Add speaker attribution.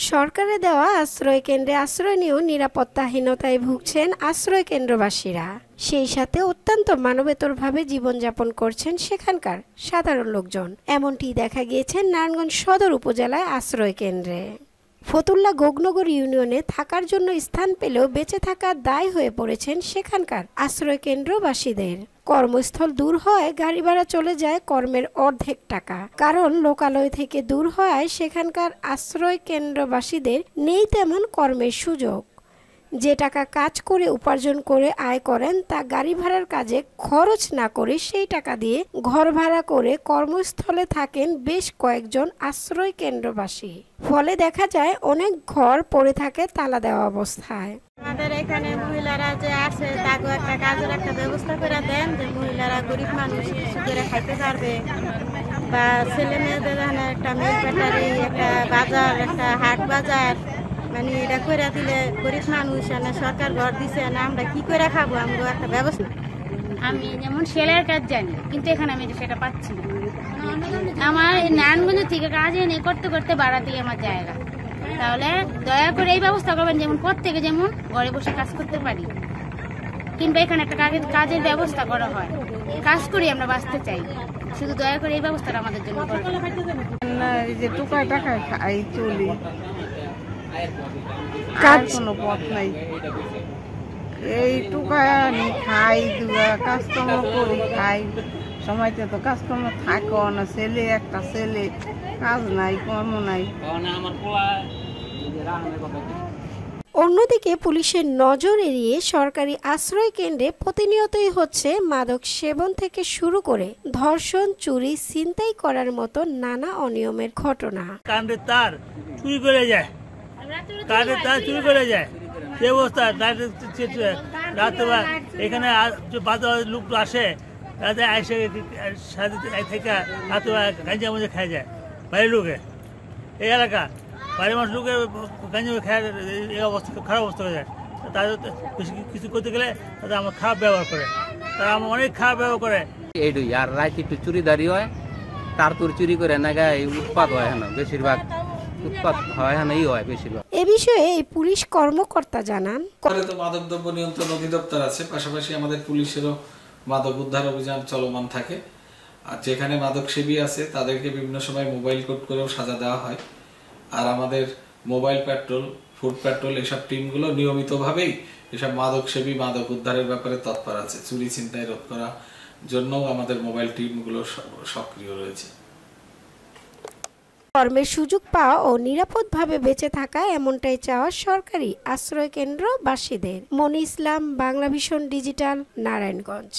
Speaker 1: সরকারে দেওয়া আশ্রয় কেন্দ্রে আশ্রয় নিয়েও নিরাপত্তাহীনতায় ভুগছেন আশ্রয় কেন্দ্রবাসীরা। সেই সাথে অত্যন্ত মানবেতরভাবে জীবনযাপন করছেন সেখানকার সাধারণ লোকজন। এমনটি দেখা গিয়েছে নারায়ণগঞ্জ সদর উপজেলায় আশ্রয় কেন্দ্রে। ফতুল্লা গোগনগর ইউনিয়নে থাকার জন্য স্থান পেলেও বেঁচে থাকার দায় হয়ে পড়েছেন সেখানকার আশ্রয় কেন্দ্রবাসীদের। কর্মস্থল দূর হওয়ায় গাড়ি ভাড়া চলে যায় কর্মের অর্ধেক টাকা। কারণ লোকালয় থেকে দূর হওয়ায় সেখানকার আশ্রয় কেন্দ্রবাসীদের নেই তেমন কর্মের সুযোগ। যে টাকা কাজ করে উপার্জন করে আয় করেন তা গাড়ি ভাড়ার কাজে খরচ না করে সেই টাকা দিয়ে ঘর ভাড়া করে কর্মস্থলে থাকেন বেশ কয়েকজন আশ্রয় কেন্দ্রবাসী। ফলে দেখা যায় অনেক ঘর পড়ে থাকে তালা দেওয়া অবস্থায়।
Speaker 2: আমাদের এখানে মহিলারা যে আসে তাকে একটা কাজের একটা ব্যবস্থা করে দেন, যে মহিলারা গরিব মানুষ কিছু করে খাইতে পারবে, বা ছেলে মেয়েদের একটা মিল ব্যাটারি, একটা বাজার, একটা হাট বাজার, মানে এটা করে দিলে গরিব মানুষ সরকার ঘর দিছে না, আমরা কি করে খাবো, আমরা একটা ব্যবস্থা।
Speaker 3: আমি যেমন সেলাইয়ের কাজ জানি, কিন্তু এখানে আমি সেটা পাচ্ছি না। আমার নারায়ণগঞ্জ থেকে কাজ এনে করতে করতে ভাড়া দিয়ে আমার জায়গা, তাহলে দয়া করে এই ব্যবস্থা করবেন যেমন প্রত্যেকে যেমন ঘরে বসে কাজ করতে পারি, কিংবা এখানে একটা কাজের ব্যবস্থা করা হয়। কাজ করি আমরা বাঁচতে চাই, শুধু দয়া করে এই ব্যবস্থাটা আমাদের জন্য করবেন।
Speaker 4: এই যে টুকায় টাকায় খাই চলি, কাজ কোনো পথ নাই। এই টুকায় আনি খাই, কাজকর্ম করি খাই। সময়তে তো কাজকর্ম থাকো না, ছেলে একটা ছেলে, কাজ নাই কর্ম নাই।
Speaker 1: অন্যদিকে পুলিশের নজর এড়িয়ে সরকারি আশ্রয় কেন্দ্রে প্রতিনিয়তই হচ্ছে মাদক সেবন থেকে শুরু করে ধর্ষণ, চুরি, ছিনতাই করার মতো নানা অনিয়মের ঘটনা।
Speaker 5: কারেন্টের তার চুরি করে যায়, কারেন্টের তার চুরি করে যায়, সে অবস্থা রাত্রে এখানে বাজার লোক আসে, রাতে এসে থেকে রাত্রে গাঞ্জা মধ্যে খাই যায় বাইরের লোকে। এই এলাকা বাইরের মানুষ লোকে গাঞ্জা খায়, এই অবস্থা খুব খারাপ অবস্থা হয়ে যায়। তাদের কিছু করতে গেলে তাদের আমার খারাপ ব্যবহার করে, তারা আমার অনেক খারাপ ব্যবহার করে।
Speaker 6: এইটুই আর রাতে একটু চুরিদারি হয়, তার তোর চুরি করে না গায়ে উৎপাত হয় না, বেশিরভাগ উৎপাত হয় না, এই হয় বেশিরভাগ।
Speaker 1: এ বিষয়ে এই পুলিশ কর্মকর্তা জানান,
Speaker 7: মাদকদ্রব্য নিয়ন্ত্রণ অধিদপ্তর আছে, পাশাপাশি আমাদের পুলিশেরও মাদক উদ্ধার অভিযান চলমান থাকে। আর যেখানে মাদক সেবী আছে তাদেরকে বিভিন্ন সময় মোবাইল কোড করেও সাজা দেওয়া হয়। আর আমাদের মোবাইল পেট্রোল, ফুড পেট্রোল এসব টিমগুলো নিয়মিতভাবেই এসব মাদক সেবী মাদক উদ্ধারের ব্যাপারে তৎপর আছে। চুরি ছিনতাই রোধ করার জন্যও আমাদের মোবাইল টিমগুলো সক্রিয় রয়েছে।
Speaker 1: কর্মের সুযোগ পাওয়া ও নিরাপদভাবে বেঁচে থাকা এমনটাই চাওয়া সরকারি আশ্রয় কেন্দ্রবাসীদের। মনি ইসলাম, বাংলা ভিশন ডিজিটাল, নারায়ণগঞ্জ।